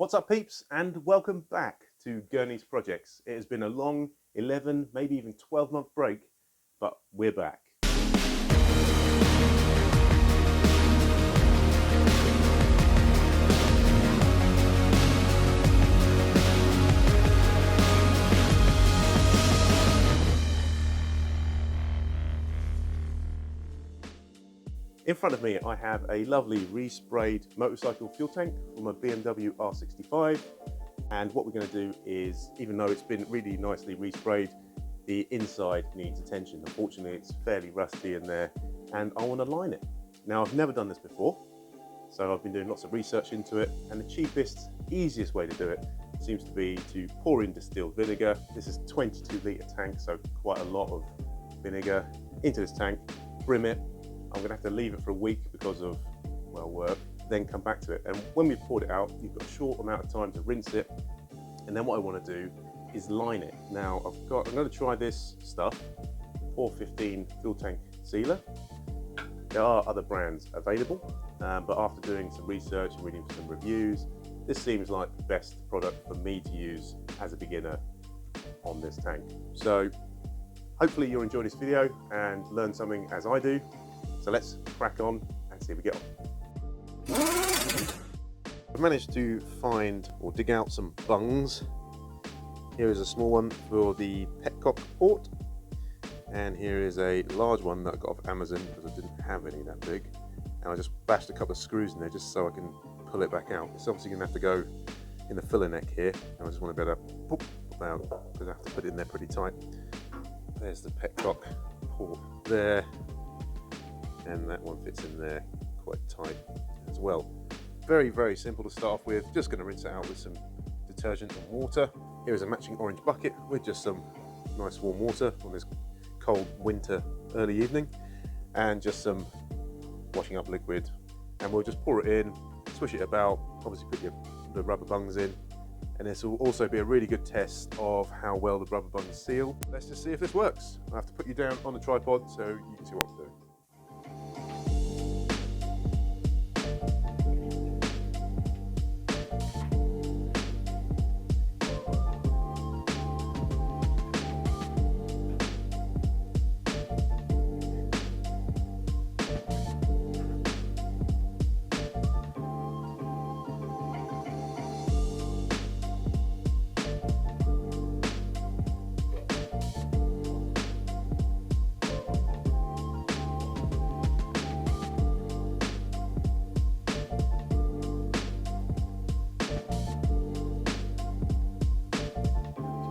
What's up, peeps, and welcome back to Gurney's Projects. It has been a long 11, maybe even 12-month break, but we're back. In front of me, I have a lovely resprayed motorcycle fuel tank from a BMW R65. And what we're going to do is, even though it's been really nicely resprayed, the inside needs attention. Unfortunately, it's fairly rusty in there, and I want to line it. Now, I've never done this before, so I've been doing lots of research into it, and the cheapest, easiest way to do it seems to be to pour in distilled vinegar. This is a 22-litre tank, so quite a lot of vinegar into this tank, brim it. I'm going to have to leave it for a week because of, well, work, then come back to it. And when we've poured it out, you've got a short amount of time to rinse it. And then what I want to do is line it. Now, I'm going to try this stuff, 415 fuel tank sealer. There are other brands available, but after doing some research and reading some reviews, this seems like the best product for me to use as a beginner on this tank. So hopefully you'll enjoy this video and learn something as I do. So let's crack on and see if we get on. I've managed to find or dig out some bungs. Here is a small one for the petcock port, and here is a large one that I got off Amazon because I didn't have any that big, and I just bashed a couple of screws in there just so I can pull it back out. It's obviously going to have to go in the filler neck here, and I just want to be able to pop out because I have to put it in there pretty tight. There's the petcock port there, and that one fits in there quite tight as well. Very, very simple to start off with. Just going to rinse it out with some detergent and water. Here is a matching orange bucket with just some nice warm water on this cold winter early evening, and just some washing up liquid, and we'll just pour it in, swish it about, obviously put the rubber bungs in, and this will also be a really good test of how well the rubber bungs seal. Let's just see if this works. I have to put you down on the tripod so you can see what I'm doing.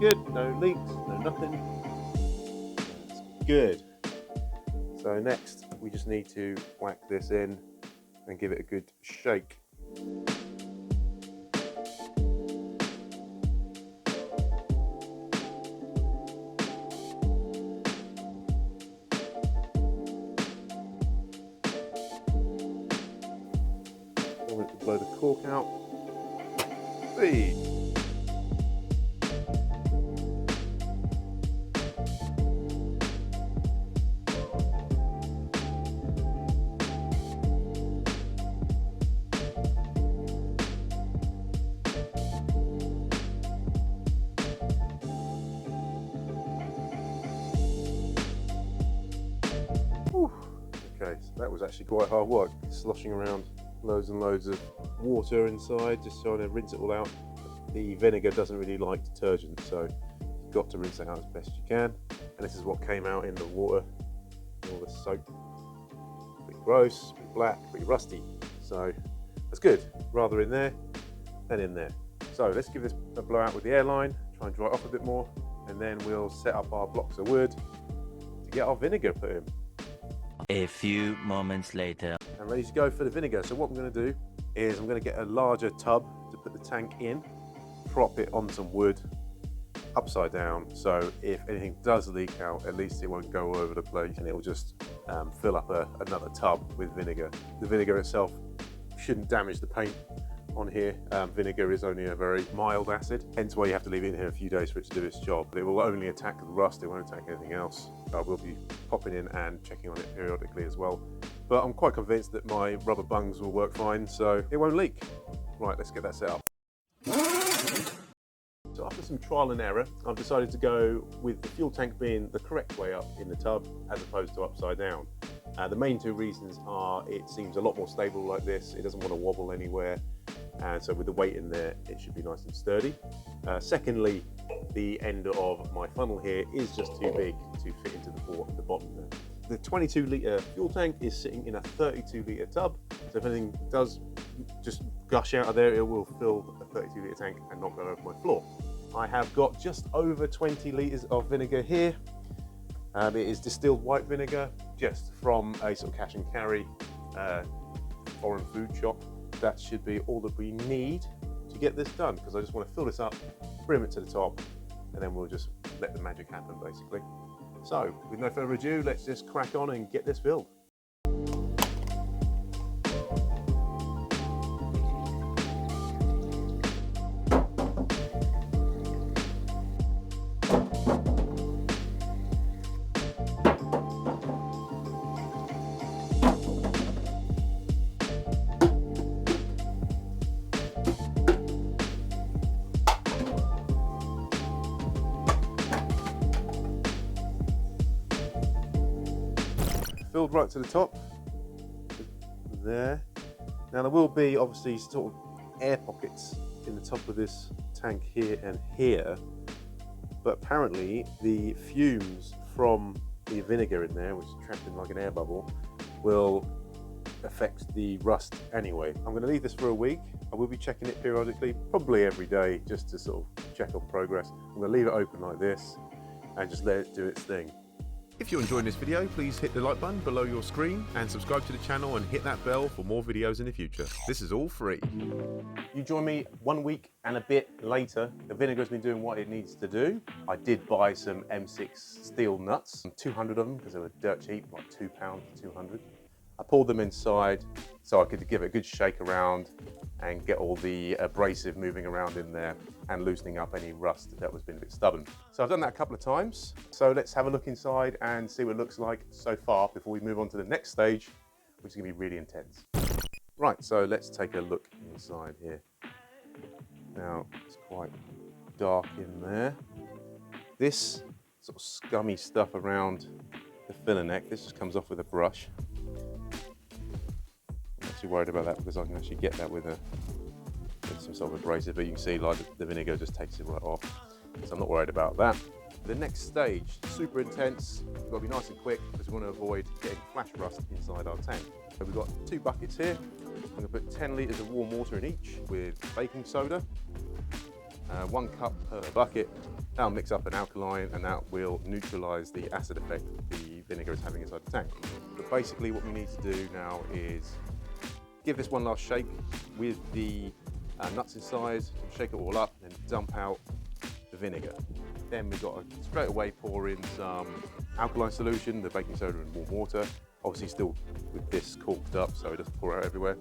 Good, no leaks, no nothing. That's good. So next, we just need to whack this in and give it a good shake. I want it to blow the cork out. See. Okay, so that was actually quite hard work, sloshing around loads and loads of water inside, just trying to rinse it all out. The vinegar doesn't really like detergent, so you've got to rinse it out as best you can. And this is what came out in the water, all the soap. Pretty gross, pretty black, pretty rusty. So that's good, rather in there than in there. So let's give this a blowout with the airline, try and dry it off a bit more, and then we'll set up our blocks of wood to get our vinegar put in. A few moments later. I'm ready to go for the vinegar. So what I'm going to do is I'm going to get a larger tub to put the tank in, prop it on some wood upside down, so if anything does leak out, at least it won't go all over the place, and it will just fill up another tub with vinegar. The vinegar itself shouldn't damage the paint on here. Vinegar is only a very mild acid, hence why you have to leave it in here a few days for it to do its job. It will only attack the rust, it won't attack anything else. I will be popping in and checking on it periodically as well. But I'm quite convinced that my rubber bungs will work fine, so it won't leak. Right, let's get that set up. So after some trial and error, I've decided to go with the fuel tank being the correct way up in the tub as opposed to upside down. The main two reasons are it seems a lot more stable like this, it doesn't want to wobble anywhere, and so with the weight in there it should be nice and sturdy. Secondly, the end of my funnel here is just too big to fit into the bottom there. The 22 litre fuel tank is sitting in a 32 litre tub, so if anything does just gush out of there, it will fill a 32 litre tank and not go over my floor. I have got just over 20 litres of vinegar here. It is distilled white vinegar, just from a sort of cash and carry foreign food shop. That should be all that we need to get this done, because I just want to fill this up, brim it to the top, and then we'll just let the magic happen basically. So with no further ado, let's just crack on and get this filled. Filled right to the top, there. Now there will be obviously sort of air pockets in the top of this tank here and here, but apparently the fumes from the vinegar in there, which is trapped in like an air bubble, will affect the rust anyway. I'm going to leave this for a week. I will be checking it periodically, probably every day, just to sort of check on progress. I'm going to leave it open like this and just let it do its thing. If you're enjoying this video, please hit the like button below your screen and subscribe to the channel and hit that bell for more videos in the future. This is all free. You join me 1 week and a bit later. The vinegar's been doing what it needs to do. I did buy some M6 steel nuts, 200 of them, because they were dirt cheap, like £2 for 200. I poured them inside so I could give it a good shake around and get all the abrasive moving around in there and loosening up any rust that was been a bit stubborn. So I've done that a couple of times. So let's have a look inside and see what it looks like so far before we move on to the next stage, which is gonna be really intense. Right, so let's take a look inside here. Now, it's quite dark in there. This sort of scummy stuff around the filler neck, this just comes off with a brush. I'm not too worried about that because I can actually get that with some sort of abrasive, but you can see like the vinegar just takes it right off. So I'm not worried about that. The next stage, super intense. We've got to be nice and quick because we want to avoid getting flash rust inside our tank. So we've got 2 buckets here. I'm going to put 10 litres of warm water in each with baking soda. 1 cup per bucket. That'll mix up an alkaline and that will neutralise the acid effect the vinegar is having inside the tank. But basically what we need to do now is give this one last shake with the nuts inside, shake it all up and then dump out the vinegar. Then we've got to straight away pour in some alkaline solution, the baking soda and warm water. Obviously still with this corked up so it doesn't pour out everywhere.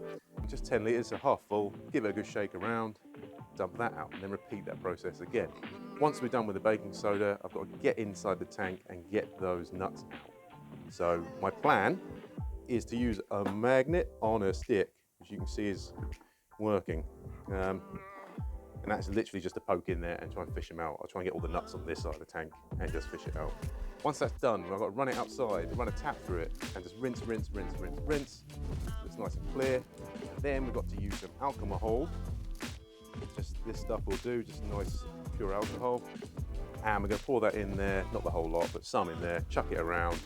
Just 10 litres, so half full, give it a good shake around, dump that out and then repeat that process again. Once we're done with the baking soda, I've got to get inside the tank and get those nuts out. So my plan is to use a magnet on a stick, which you can see is working. And that's literally just to poke in there and try and fish them out. I'll try and get all the nuts on this side of the tank and just fish it out. Once that's done, I've got to run it outside, run a tap through it and just rinse, rinse, rinse, rinse, rinse. It's nice and clear. And then we've got to use some alcohol. Just this stuff will do, just nice pure alcohol. And we're going to pour that in there, not the whole lot, but some in there, chuck it around,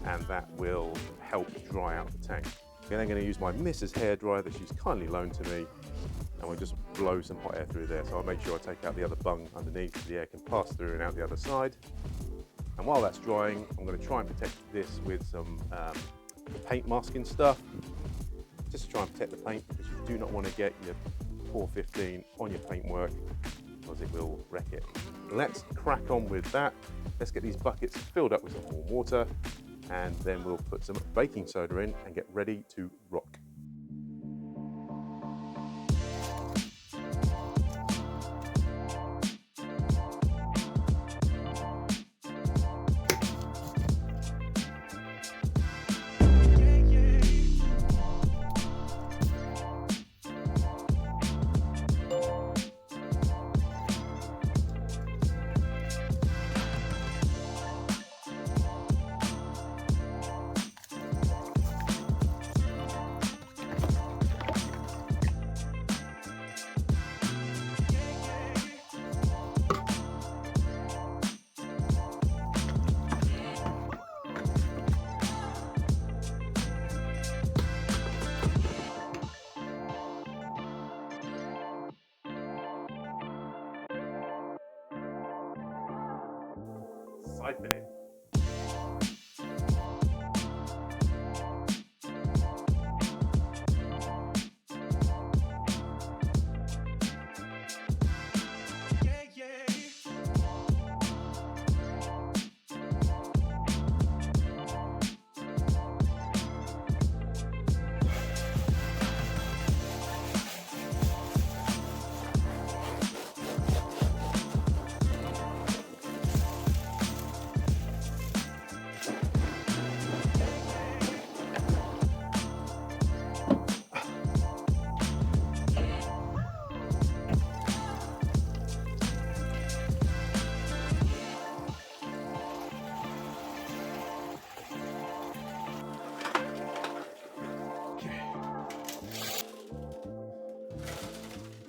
and that will help dry out the tank. We're then going to use my Mrs. hairdryer that she's kindly loaned to me, and we'll just blow some hot air through there. So I'll make sure I take out the other bung underneath so the air can pass through and out the other side. And while that's drying, I'm going to try and protect this with some paint masking stuff, just to try and protect the paint, because you do not want to get your 415 on your paintwork because it will wreck it. Let's crack on with that. Let's get these buckets filled up with some warm water, and then we'll put some baking soda in and get ready to rock. side fitting.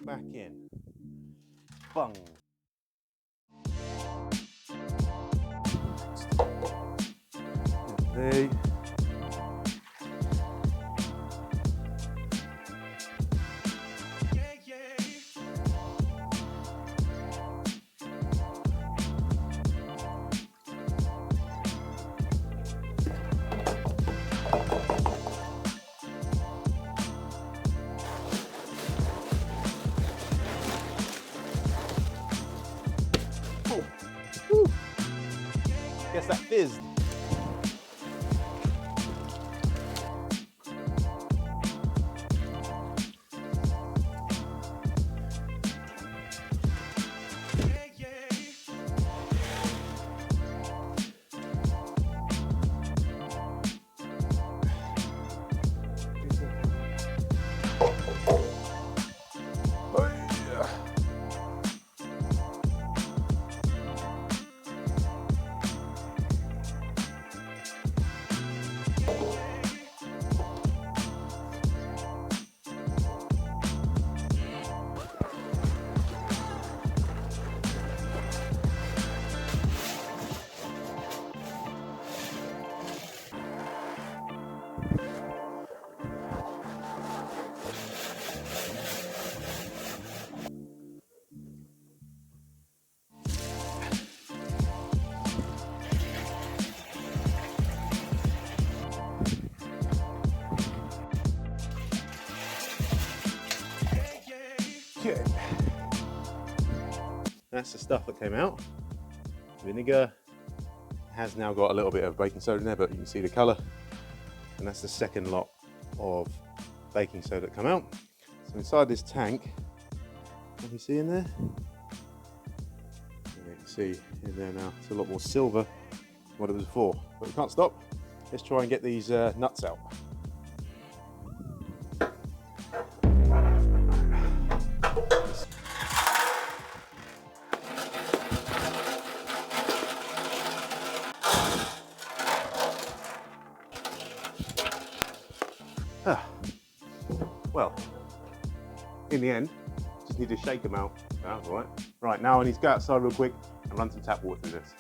Back in. Bung. Hey. Woo. Guess that fizzed. Okay. That's the stuff that came out. Vinegar has now got a little bit of baking soda in there, but you can see the colour. And that's the second lot of baking soda that come out. So inside this tank, can you see in there? Yeah, you can see in there now, it's a lot more silver than what it was before. But we can't stop. Let's try and get these nuts out. Well, in the end, just need to shake them out. That's all right. Right, now I need to go outside real quick and run some tap water through this.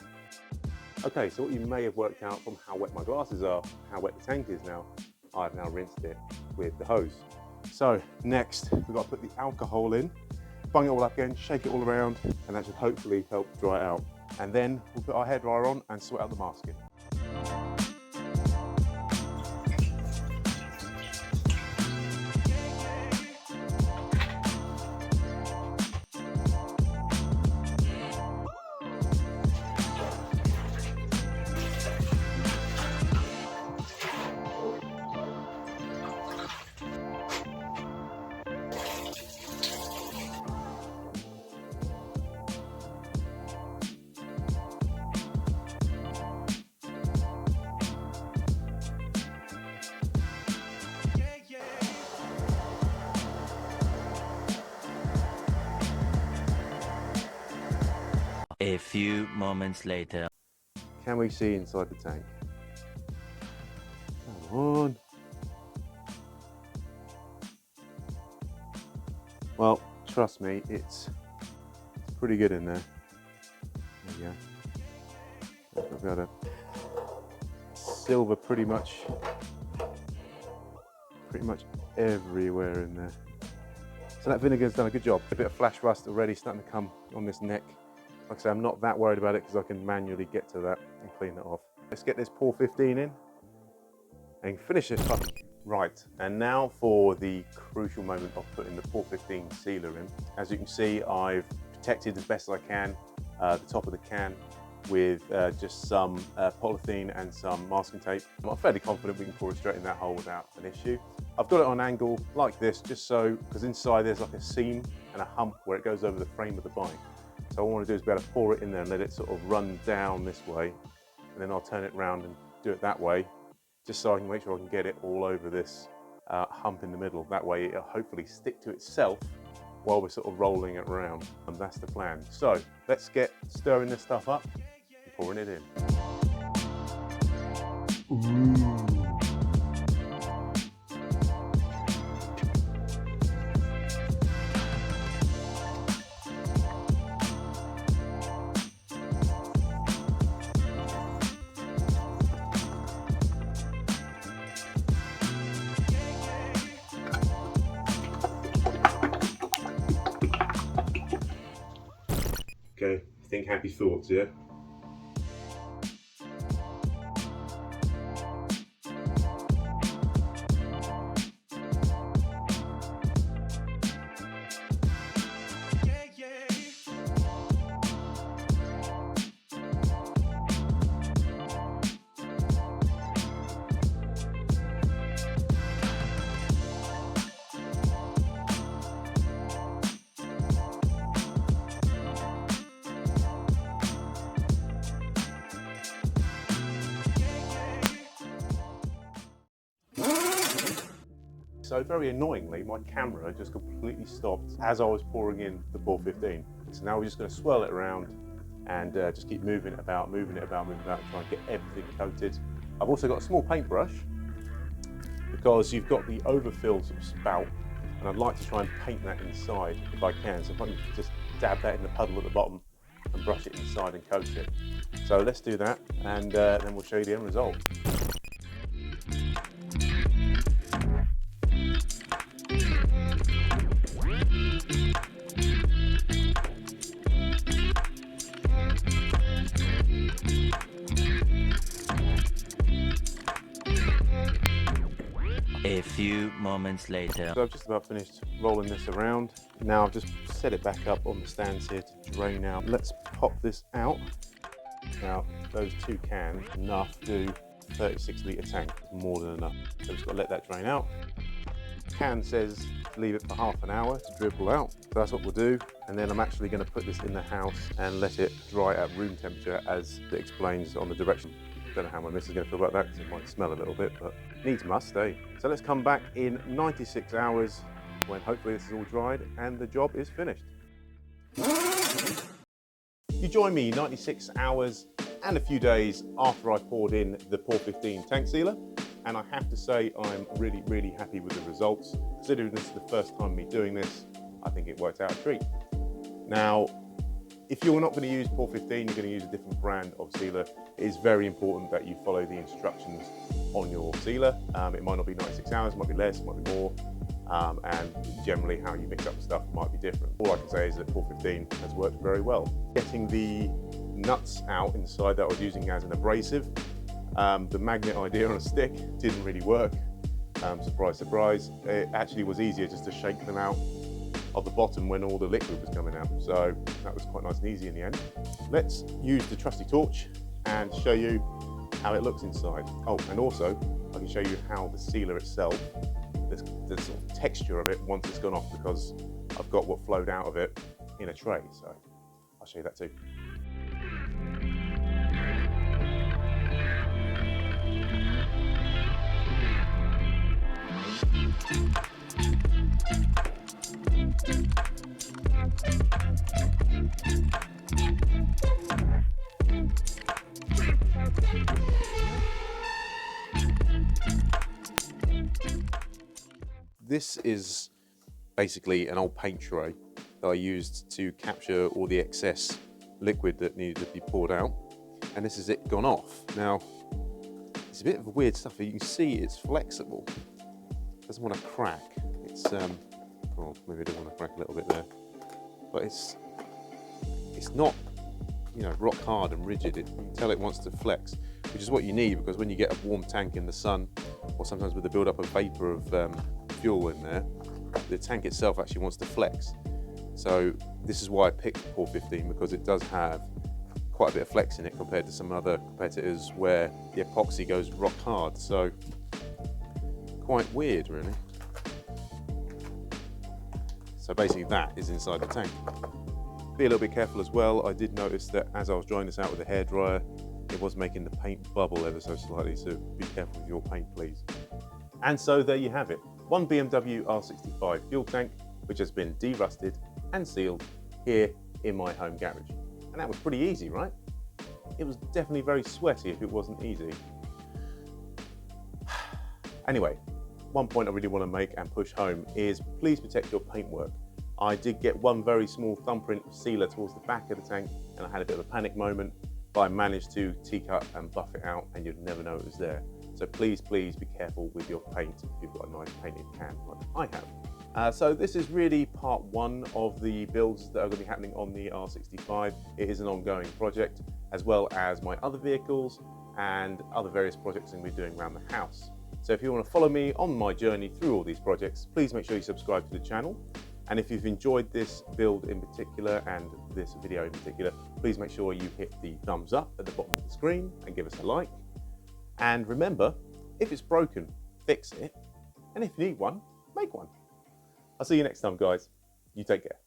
Okay, so what you may have worked out from how wet my glasses are, how wet the tank is now, I've now rinsed it with the hose. So next, we've got to put the alcohol in, bung it all up again, shake it all around, and that should hopefully help dry it out. And then we'll put our hairdryer on and sweat out the masking. A few moments later. Can we see inside the tank? Come on. Well, trust me, it's pretty good in there. There you go. I've got a silver pretty much everywhere in there. So that vinegar's done a good job. A bit of flash rust already starting to come on this neck. Like I say, I'm not that worried about it because I can manually get to that and clean that off. Let's get this pour 15 in and finish this up. Right, and now for the crucial moment of putting the pour 15 sealer in. As you can see, I've protected as best as I can the top of the can with just some polythene and some masking tape. I'm fairly confident we can pour it straight in that hole without an issue. I've got it on angle like this, just so, because inside there's like a seam and a hump where it goes over the frame of the bike. So what I want to do is be able to pour it in there and let it sort of run down this way, and then I'll turn it around and do it that way, just so I can make sure I can get it all over this hump in the middle. That way it'll hopefully stick to itself while we're sort of rolling it around, and that's the plan. So let's get stirring this stuff up and pouring it in. Ooh. Okay, think happy thoughts, yeah? So very annoyingly, my camera just completely stopped as I was pouring in the pour 15. So now we're just going to swirl it around and just keep moving it about, and try and get everything coated. I've also got a small paintbrush because you've got the overfill sort of spout, and I'd like to try and paint that inside if I can. So if I can just dab that in the puddle at the bottom and brush it inside and coat it. So let's do that, and then we'll show you the end result. A few moments later. So I've just about finished rolling this around. Now I've just set it back up on the stands here to drain out. Let's pop this out. Now those two cans, enough to 36 litre tank, more than enough. So we've just got to let that drain out. Can says to leave it for half an hour to dribble out. So that's what we'll do. And then I'm actually going to put this in the house and let it dry at room temperature as it explains on the direction. Don't know how my missus is going to feel about that because it might smell a little bit, but needs must, eh? So let's come back in 96 hours when hopefully this is all dried and the job is finished. You join me 96 hours and a few days after I poured in the pour 15 tank sealer, and I have to say I'm really happy with the results. Considering this is the first time me doing this, I think it worked out a treat. Now, if you're not going to use pour 15, you're going to use a different brand of sealer. It is very important that you follow the instructions on your sealer. It might not be 96 hours, it might be less, it might be more, and generally how you mix up stuff might be different. All I can say is that pour 15 has worked very well. Getting the nuts out inside that I was using as an abrasive, the magnet idea on a stick didn't really work. Surprise, surprise. It actually was easier just to shake them out of the bottom when all the liquid was coming out. So that was quite nice and easy in the end. Let's use the trusty torch and show you how it looks inside. Oh, and also I can show you how the sealer itself, the sort of texture of it once it's gone off, because I've got what flowed out of it in a tray. So I'll show you that too. This is basically an old paint tray that I used to capture all the excess liquid that needed to be poured out, and this is it gone off. Now, it's a bit of weird stuff. You can see it's flexible. It doesn't want to crack. It's well, maybe it does want to crack a little bit there, but it's not rock hard and rigid. You can tell it wants to flex, which is what you need, because when you get a warm tank in the sun, or sometimes with the build-up of vapor of fuel in there, the tank itself actually wants to flex. So this is why I picked the Core 15, because it does have quite a bit of flex in it compared to some other competitors where the epoxy goes rock hard. So quite weird, really. So basically that is inside the tank. Be a little bit careful as well. I did notice that as I was drying this out with a hairdryer, it was making the paint bubble ever so slightly, so be careful with your paint, please. And so there you have it. One BMW R65 fuel tank, which has been derusted and sealed here in my home garage. And that was pretty easy, right? It was definitely very sweaty if it wasn't easy. Anyway, one point I really want to make and push home is please protect your paintwork. I did get one very small thumbprint sealer towards the back of the tank, and I had a bit of a panic moment, but I managed to T-cut and buff it out, and you'd never know it was there. So please be careful with your paint if you've got a nice painted can like I have. So this is really part one of the builds that are going to be happening on the R65. It is an ongoing project, as well as my other vehicles and other various projects I'm going to be doing around the house. So if you want to follow me on my journey through all these projects, please make sure you subscribe to the channel. And if you've enjoyed this build in particular and this video in particular, please make sure you hit the thumbs up at the bottom of the screen and give us a like. And remember, if it's broken, fix it. And if you need one, make one. I'll see you next time, guys. You take care.